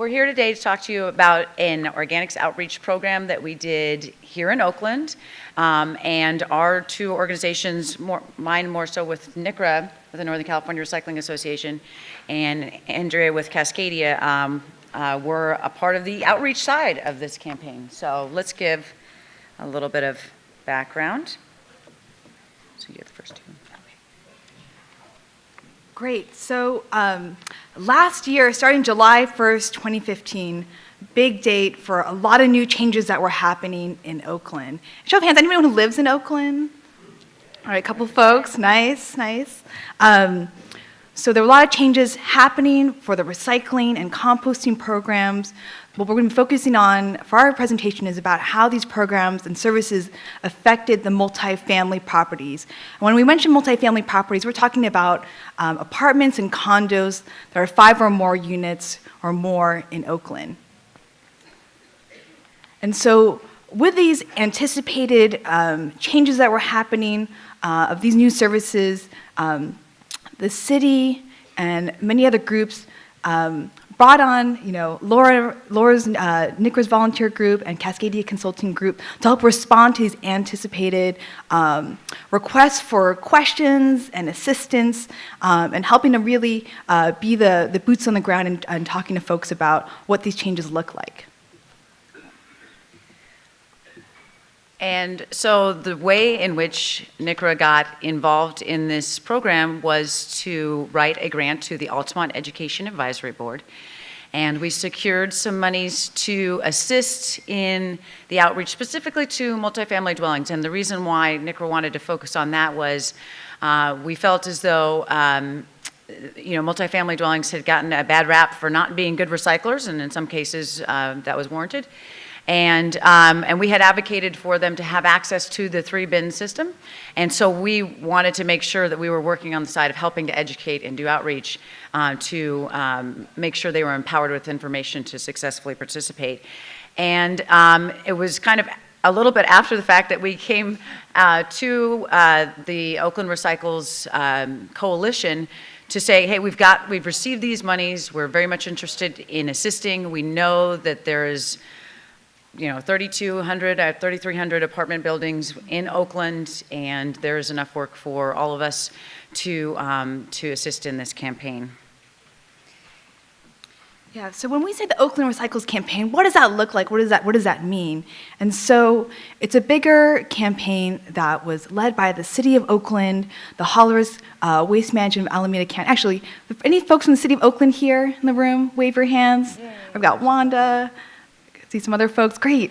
we're here today to talk to you about an organics outreach program that we did here in Oakland, and our two organizations, mine more so with NCRA, with the Northern California Recycling Association, and Andrea with Cascadia, were a part of the outreach side of this campaign. So let's give a little bit of background. So you get the first two. Great. So last year, starting July 1st, 2015, big date for a lot of new changes that were happening in Oakland. Show of hands, anyone who lives in Oakland? All right, a couple folks. Nice, nice. So there were a lot of changes happening for the recycling and composting programs. What we're going to be focusing on for our presentation is about how these programs and services affected the multifamily properties. And when we mention multifamily properties, we're talking about apartments and condos that are 5 or more units or more in Oakland. And so with these anticipated changes that were happening of these new services, the city and many other groups brought on, Laura's NCRA's volunteer group and Cascadia Consulting Group to help respond to these anticipated requests for questions and assistance, and helping to really be the boots on the ground and talking to folks about what these changes look like. And so the way in which NCRA got involved in this program was to write a grant to the Altamont Education Advisory Board. And we secured some monies to assist in the outreach specifically to multifamily dwellings. And the reason why NCRA wanted to focus on that was we felt as though multifamily dwellings had gotten a bad rap for not being good recyclers, and in some cases that was warranted. And we had advocated for them to have access to the 3-bin system. And so we wanted to make sure that we were working on the side of helping to educate and do outreach to make sure they were empowered with information to successfully participate. And it was kind of a little bit after the fact that we came to the Oakland Recycles coalition to say, hey, we've received these monies. We're very much interested in assisting. We know that there is 3,200, 3,300 apartment buildings in Oakland, and there is enough work for all of us to assist in this campaign. Yeah, so when we say the Oakland Recycles campaign, what does that look like? What does that mean? And so it's a bigger campaign that was led by the City of Oakland, the Haulers Waste Management of Alameda County. Actually, any folks from the City of Oakland here in the room? Wave your hands. Yay. I've got Wanda. See some other folks, great.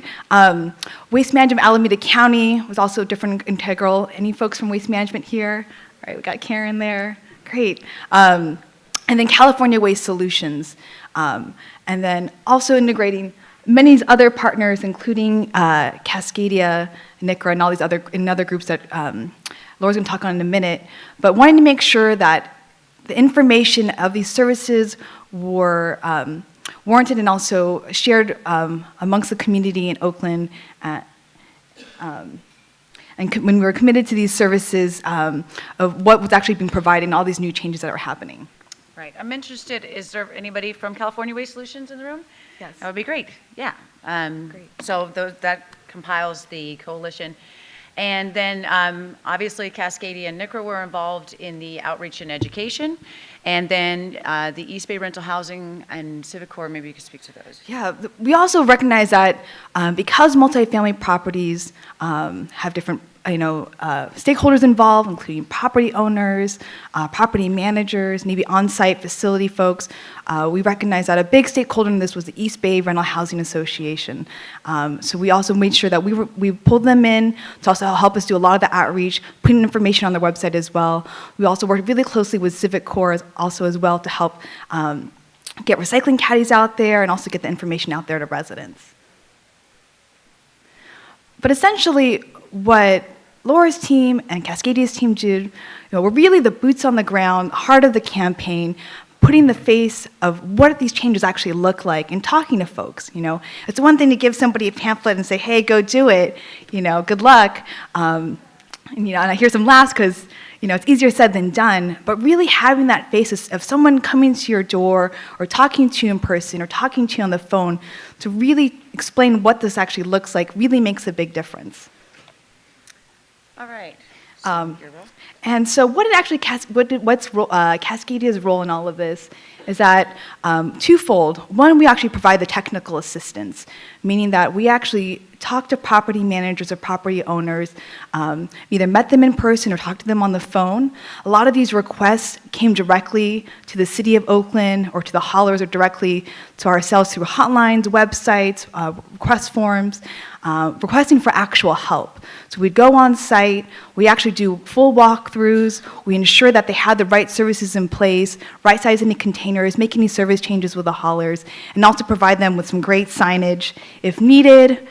Waste Management of Alameda County was also different integral. Any folks from Waste Management here? All right, we got Karen there, great. And then California Waste Solutions. And then also integrating many other partners, including Cascadia, NCRA, and all these other groups that Laura's gonna talk on in a minute, but wanting to make sure that the information of these services were warranted and also shared amongst the community in Oakland. And when we were committed to these services of what was actually being provided and all these new changes that are happening. Right. I'm interested, is there anybody from California Waste Solutions in the room? Yes. That would be great. Yeah. Great. So that compiles the coalition. And then obviously Cascadia and NCRA were involved in the outreach and education. And then the East Bay Rental Housing and Civic Corps, maybe you could speak to those. Yeah, we also recognize that because multifamily properties have different stakeholders involved, including property owners, property managers, maybe on-site facility folks. We recognize that a big stakeholder in this was the East Bay Rental Housing Association. So we also made sure that we pulled them in to also help us do a lot of the outreach, putting information on their website as well. We also worked really closely with Civic Corps also as well to help get recycling caddies out there and also get the information out there to residents. But essentially, what Laura's team and Cascadia's team did, were really the boots on the ground, heart of the campaign, putting the face of what these changes actually look like and talking to folks. It's one thing to give somebody a pamphlet and say, hey, go do it, good luck. and I hear some laughs because, it's easier said than done, but really having that face of someone coming to your door or talking to you in person or talking to you on the phone to really explain what this actually looks like really makes a big difference. All right. And so what it actually, Cascadia's role in all of this is that twofold. One, we actually provide the technical assistance, meaning that we actually talk to property managers or property owners, either met them in person or talked to them on the phone. A lot of these requests came directly to the City of Oakland or to the haulers or directly to ourselves through hotlines, websites, request forms, requesting for actual help. So we'd go on site, we actually do full walkthroughs, we ensure that they had the right services in place, right size any containers, make any service changes with the haulers, and also provide them with some great signage if needed,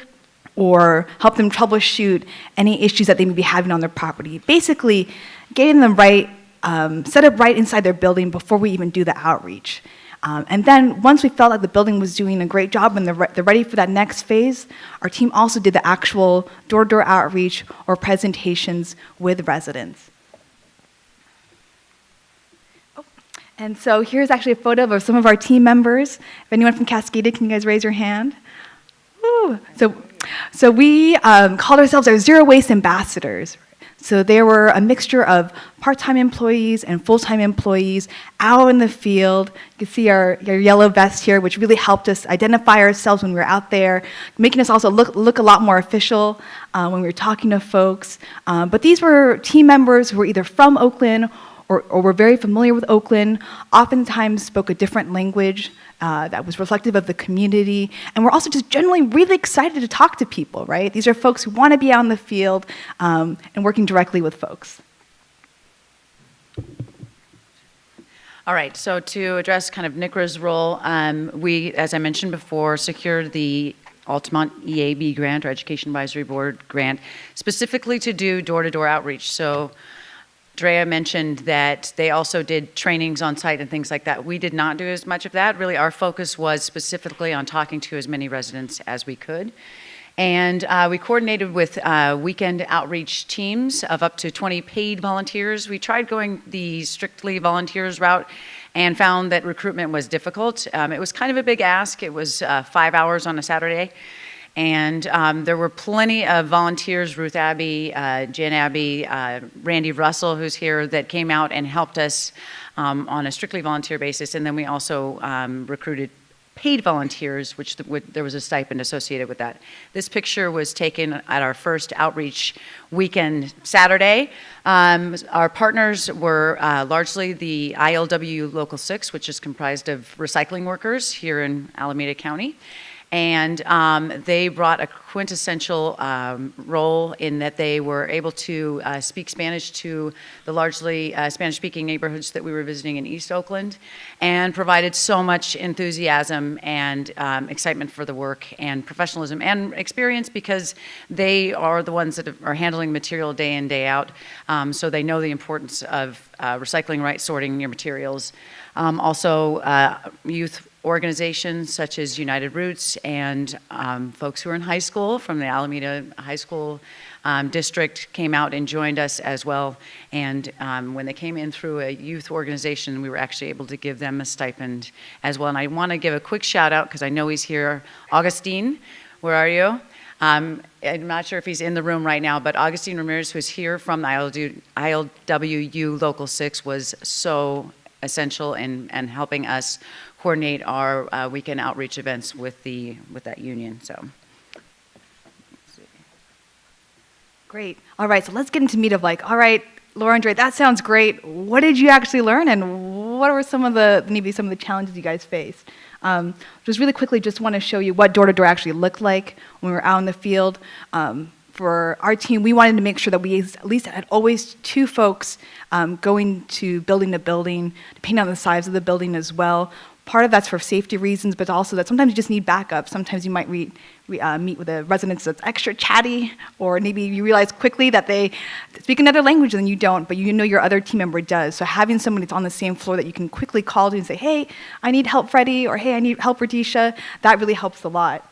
or help them troubleshoot any issues that they may be having on their property. Basically, getting them right, set up right inside their building before we even do the outreach. And then once we felt like the building was doing a great job and they're ready for that next phase, our team also did the actual door-to-door outreach or presentations with residents. And so here's actually a photo of some of our team members. If anyone from Cascadia, can you guys raise your hand? Woo. So we called ourselves our Zero Waste Ambassadors. So they were a mixture of part-time employees and full-time employees out in the field. You can see our yellow vest here, which really helped us identify ourselves when we were out there, making us also look a lot more official when we were talking to folks. But these were team members who were either from Oakland or were very familiar with Oakland, oftentimes spoke a different language that was reflective of the community, and we're also just generally really excited to talk to people, right? These are folks who want to be out in the field and working directly with folks. All right, so to address kind of NCRA's role, we, as I mentioned before, secured the Altamont EAB grant, or Education Advisory Board grant, specifically to do door-to-door outreach. So Andrea mentioned that they also did trainings on site and things like that. We did not do as much of that. Really, our focus was specifically on talking to as many residents as we could. And we coordinated with weekend outreach teams of up to 20 paid volunteers. We tried going the strictly volunteers route and found that recruitment was difficult. It was kind of a big ask. It was 5 hours on a Saturday. And there were plenty of volunteers, Ruth Abbey, Jen Abbey, Randy Russell, who's here, that came out and helped us on a strictly volunteer basis. And then we also recruited paid volunteers, which there was a stipend associated with that. This picture was taken at our first outreach weekend Saturday. Our partners were largely the ILWU Local 6, which is comprised of recycling workers here in Alameda County. And they brought a quintessential role in that they were able to speak Spanish to the largely Spanish-speaking neighborhoods that we were visiting in East Oakland, and provided so much enthusiasm and excitement for the work and professionalism and experience, because they are the ones that are handling material day in, day out, so they know the importance of recycling right, sorting your materials. Also, youth organizations such as United Roots and folks who are in high school from the Alameda High School district came out and joined us as well. And when they came in through a youth organization, we were actually able to give them a stipend as well. And I want to give a quick shout out, because I know he's here. Augustine, where are you? I'm not sure if he's in the room right now, but Augustine Ramirez, who's here from the ILWU Local 6, was so essential in helping us coordinate our weekend outreach events with that union. So, great. All right, so let's get into meat of all right, Laura, Andre, that sounds great. What did you actually learn, and what were some of the challenges you guys faced? Just really quickly, just want to show you what door-to-door actually looked like when we were out in the field. For our team, we wanted to make sure that we at least had always two folks going to building, depending on the size of the building as well. Part of that's for safety reasons, but also that sometimes you just need backup. Sometimes you might meet with a resident that's extra chatty, or maybe you realize quickly that they speak another language than you don't, but you know your other team member does. So having somebody that's on the same floor that you can quickly call to and say, hey, I need help, Freddie, or hey, I need help, Radisha, that really helps a lot.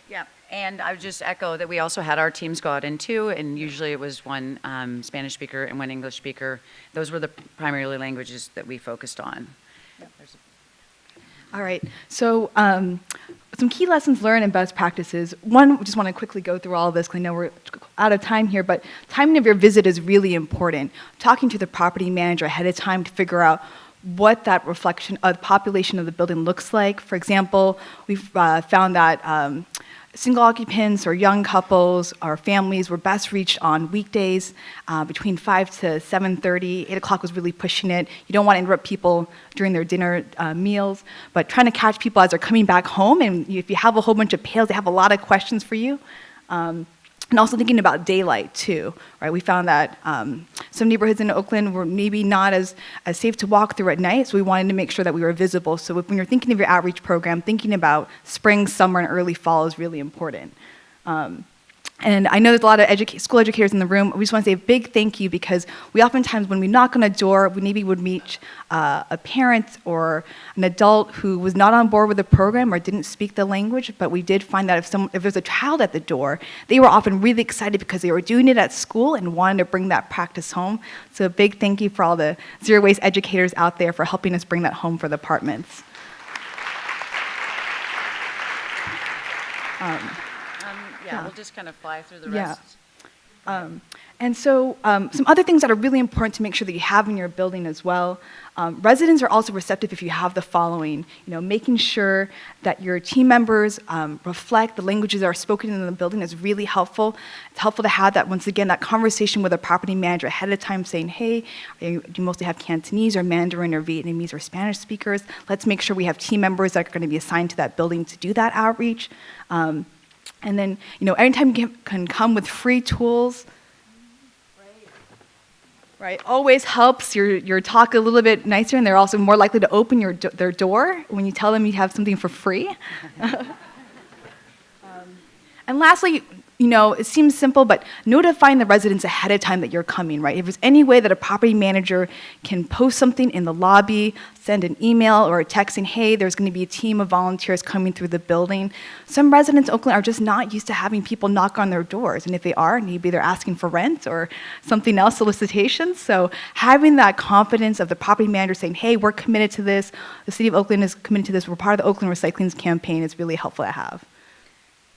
yeah, And I would just echo that we also had our teams go out in too, and usually it was one Spanish speaker and one English speaker. Those were the primary languages that we focused on. All right, so some key lessons learned and best practices. One, we just want to quickly go through all of this because I know we're out of time here, but timing of your visit is really important. Talking to the property manager ahead of time to figure out what that reflection of the population of the building looks like. For example, we've found that single occupants or young couples or families were best reached on weekdays between 5 to 7:30. 8 o'clock was really pushing it. You don't want to interrupt people during their dinner meals, but trying to catch people as they're coming back home. And if you have a whole bunch of pails, they have a lot of questions for you. And also thinking about daylight too, right? We found that some neighborhoods in Oakland were maybe not as safe to walk through at night, so we wanted to make sure that we were visible. So when you're thinking of your outreach program, thinking about spring, summer, and early fall is really important. And I know there's a lot of school educators in the room. We just want to say a big thank you because we oftentimes, when we knock on a door, we maybe would meet a parent or an adult who was not on board with the program or didn't speak the language, but we did find that if there's a child at the door, they were often really excited because they were doing it at school and wanted to bring that practice home. So a big thank you for all the zero waste educators out there for helping us bring that home for the apartments. Yeah, we'll just kind of fly through the rest. And so some other things that are really important to make sure that you have in your building as well. Residents are also receptive if you have the following, making sure that your team members reflect the languages that are spoken in the building is really helpful. It's helpful to have that, once again, that conversation with a property manager ahead of time saying, hey, do you mostly have Cantonese or Mandarin or Vietnamese or Spanish speakers? Let's make sure we have team members that are going to be assigned to that building to do that outreach. And then, anytime you can come with free tools, right, always helps your talk a little bit nicer, and they're also more likely to open their door when you tell them you have something for free. And lastly, it seems simple, but notifying the residents ahead of time that you're coming, right? If there's any way that a property manager can post something in the lobby, send an email or a text saying, hey, there's going to be a team of volunteers coming through the building. Some residents in Oakland are just not used to having people knock on their doors. And if they are, maybe they're asking for rent or something else, solicitations. So having that confidence of the property manager saying, hey, we're committed to this, the city of Oakland is committed to this, we're part of the Oakland Recycling campaign is really helpful to have.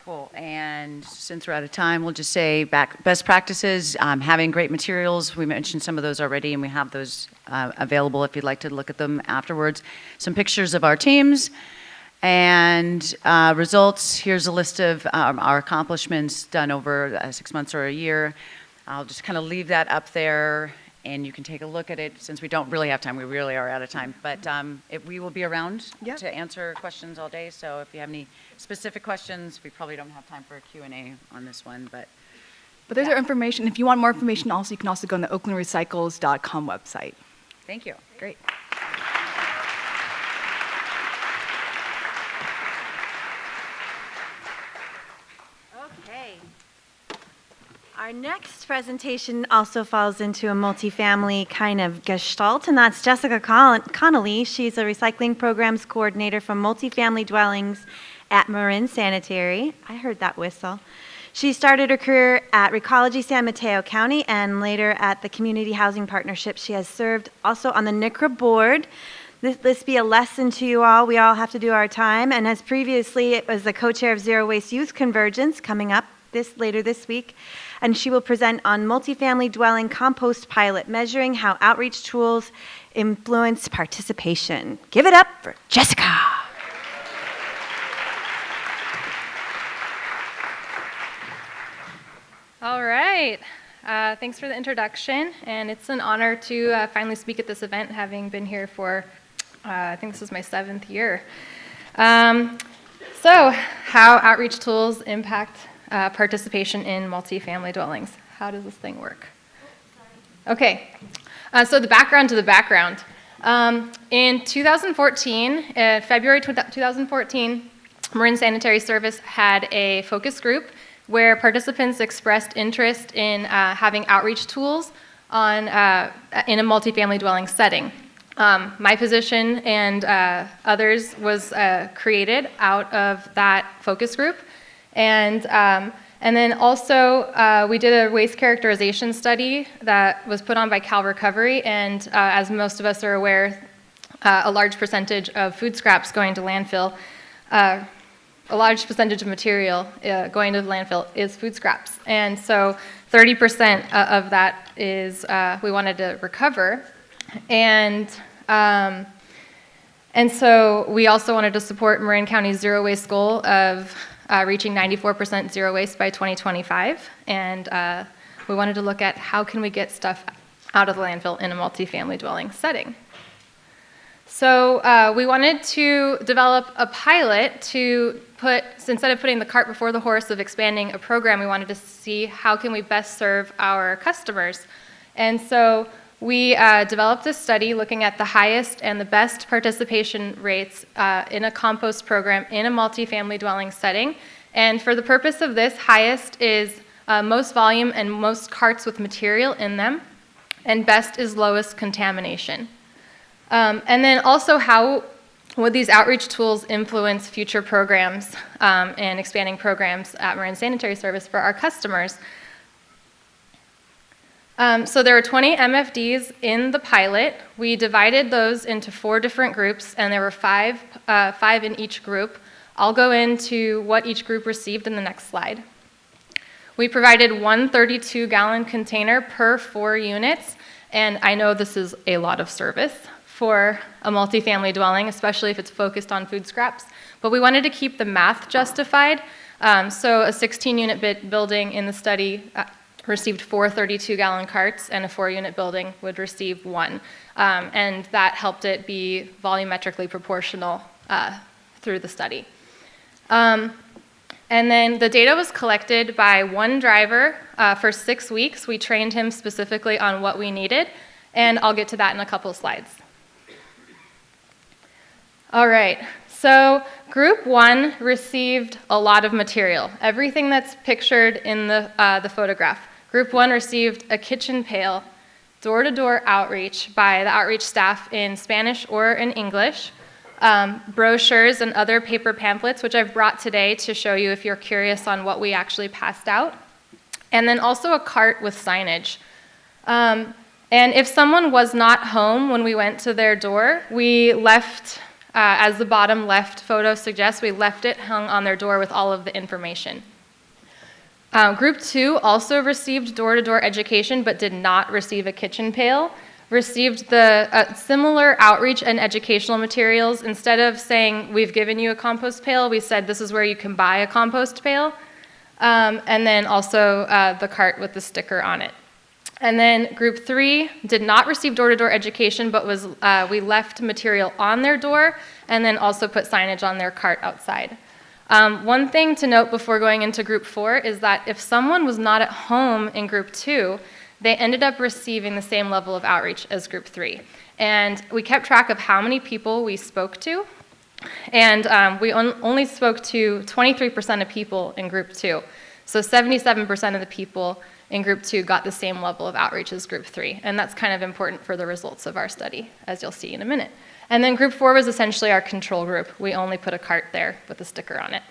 Cool. And since we're out of time, we'll just say best practices, having great materials. We mentioned some of those already, and we have those available if you'd like to look at them afterwards. Some pictures of our teams and results. Here's a list of our accomplishments done over 6 months or a year. I'll just kind of leave that up there, and you can take a look at it. Since we don't really have time, we really are out of time. But we will be around to answer questions all day. So if you have any specific questions, we probably don't have time for a Q&A on this one. But there's our information. If you want more information, also you can also go on the oaklandrecycles.com website. Thank you. Great. Okay. Our next presentation also falls into a multifamily kind of gestalt, and that's Jessica Connolly. She's a recycling programs coordinator for multifamily dwellings at Marin Sanitary. I heard that whistle. She started her career at Recology San Mateo County and later at the Community Housing Partnership. She has served also on the NCRA board. This be a lesson to you all. We all have to do our time. And as previously, it was the co-chair of Zero Waste Youth Convergence coming up later this week. And she will present on multifamily dwelling compost pilot, measuring how outreach tools influence participation. Give it up for Jessica. All right. Thanks for the introduction, and it's an honor to finally speak at this event, having been here for, I think this is my 7th year. So, how outreach tools impact participation in multifamily dwellings. How does this thing work? Okay, so the background to the background. In 2014, February 2014, Marin Sanitary Service had a focus group where participants expressed interest in having outreach tools in a multifamily dwelling setting. My position and others was created out of that focus group, And then also, we did a waste characterization study that was put on by Cal Recovery, and as most of us are aware, a large percentage of food scraps going to landfill, a large percentage of material going to the landfill is food scraps. And so 30% of that is we wanted to recover. And so we also wanted to support Marin County's zero waste goal of reaching 94% zero waste by 2025. And we wanted to look at how can we get stuff out of the landfill in a multifamily dwelling setting. So we wanted to develop a pilot to put, instead of putting the cart before the horse of expanding a program, we wanted to see how can we best serve our customers. And so we developed a study looking at the highest and the best participation rates in a compost program in a multifamily dwelling setting. And for the purpose of this, highest is most volume and most carts with material in them, and best is lowest contamination. And then also, how would these outreach tools influence future programs and expanding programs at Marin Sanitary Service for our customers? So there were 20 MFDs in the pilot. We divided those into 4 different groups, and there were five in each group. I'll go into what each group received in the next slide. We provided one 32-gallon container per 4 units, and I know this is a lot of service for a multifamily dwelling, especially if it's focused on food scraps. But we wanted to keep the math justified. So a 16-unit building in the study received 4 32-gallon carts, and a 4-unit building would receive 1. And that helped it be volumetrically proportional through the study. And then the data was collected by one driver for 6 weeks. We trained him specifically on what we needed, and I'll get to that in a couple of slides. All right, so group 1 received a lot of material, everything that's pictured in the photograph. Group 1 received a kitchen pail, door-to-door outreach by the outreach staff in Spanish or in English, brochures and other paper pamphlets, which I've brought today to show you if you're curious on what we actually passed out, and then also a cart with signage. And if someone was not home when we went to their door, we left, as the bottom left photo suggests, we left it hung on their door with all of the information. Group 2 also received door-to-door education but did not receive a kitchen pail, received the similar outreach and educational materials. Instead of saying, we've given you a compost pail, we said, this is where you can buy a compost pail, and then also the cart with the sticker on it. And then group 3 did not receive door-to-door education, but we left material on their door and then also put signage on their cart outside. One thing to note before going into group 4 is that if someone was not at home in group 2, they ended up receiving the same level of outreach as group 3. And we kept track of how many people we spoke to, and we only spoke to 23% of people in group 2. So 77% of the people in group 2 got the same level of outreach as group 3, and that's kind of important for the results of our study, as you'll see in a minute. And then group 4 was essentially our control group. We only put a cart there with a sticker on it.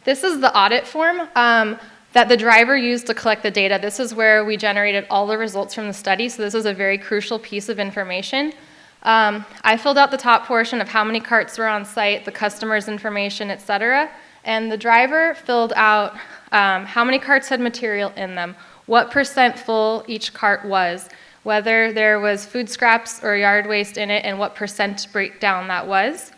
This is the audit form that the driver used to collect the data. This is where we generated all the results from the study, so this is a very crucial piece of information. I filled out the top portion of how many carts were on site, the customer's information, etc., and the driver filled out how many carts had material in them, what % full each cart was, whether there was food scraps or yard waste in it, and what % breakdown that was.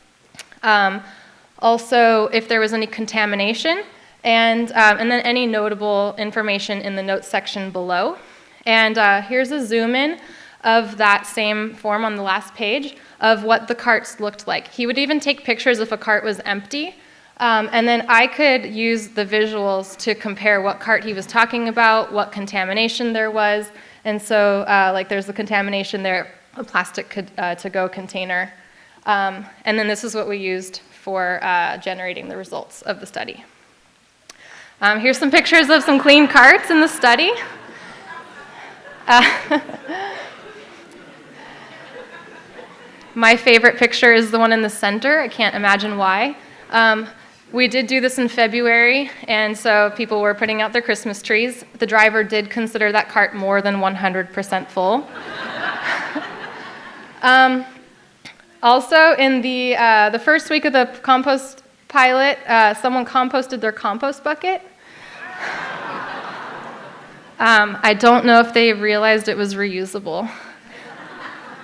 Also, if there was any contamination, and then any notable information in the notes section below. And here's a zoom in of that same form on the last page of what the carts looked like. He would even take pictures if a cart was empty. And then I could use the visuals to compare what cart he was talking about, what contamination there was. And so, like there's the contamination there, a plastic to-go container. And then this is what we used for generating the results of the study. Here's some pictures of some clean carts in the study. My favorite picture is the one in the center. I can't imagine why. We did do this in February, and so people were putting out their Christmas trees. The driver did consider that cart more than 100% full. Also, in the first week of the compost pilot, someone composted their compost bucket. I don't know if they realized it was reusable.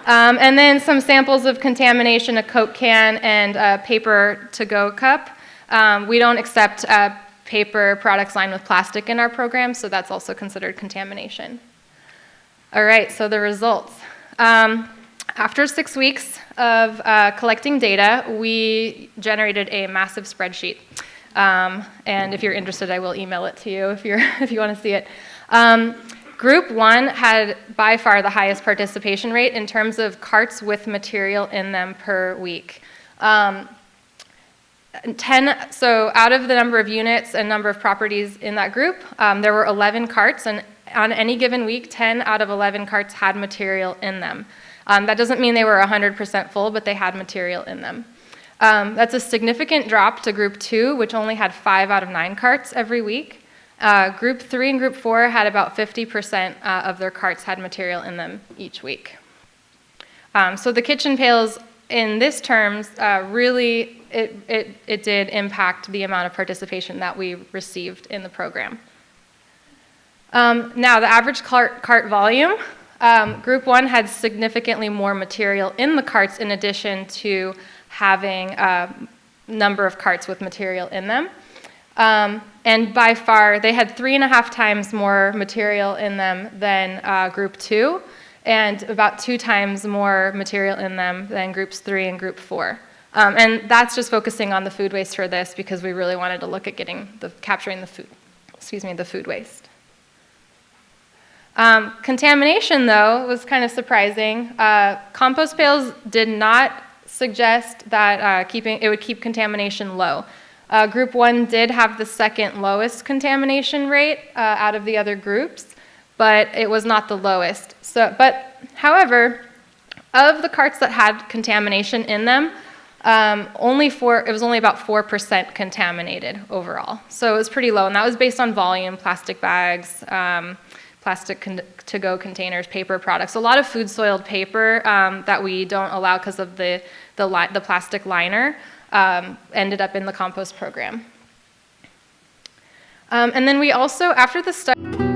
And then some samples of contamination, a Coke can and a paper to-go cup. We don't accept paper products lined with plastic in our program, so that's also considered contamination. All right, so the results. After 6 weeks of collecting data, we generated a massive spreadsheet. And if you're interested, I will email it to you if you want to see it. Group 1 had by far the highest participation rate in terms of carts with material in them per week. So out of the number of units and number of properties in that group, there were 11 carts, and on any given week, 10 out of 11 carts had material in them. That doesn't mean they were 100% full, but they had material in them. That's a significant drop to Group 2, which only had 5 out of 9 carts every week. Group 3 and Group 4 had about 50% of their carts had material in them each week. So the kitchen pails, in this terms, really, it did impact the amount of participation that we received in the program. Now, the average cart volume, Group 1 had significantly more material in the carts in addition to having a number of carts with material in them. And by far, they had 3.5 times more material in them than Group 2, and about 2 times more material in them than Groups 3 and Group 4. And that's just focusing on the food waste for this because we really wanted to look at capturing the food waste. Contamination, though, was kind of surprising. Compost pails did not suggest that it would keep contamination low. Group 1 did have the second lowest contamination rate out of the other groups, but it was not the lowest. However, of the carts that had contamination in them, it was only about 4% contaminated overall. So it was pretty low, and that was based on volume, plastic bags, plastic to-go containers, paper products. A lot of food-soiled paper that we don't allow because of the plastic liner ended up in the compost program. And then we also, after the study...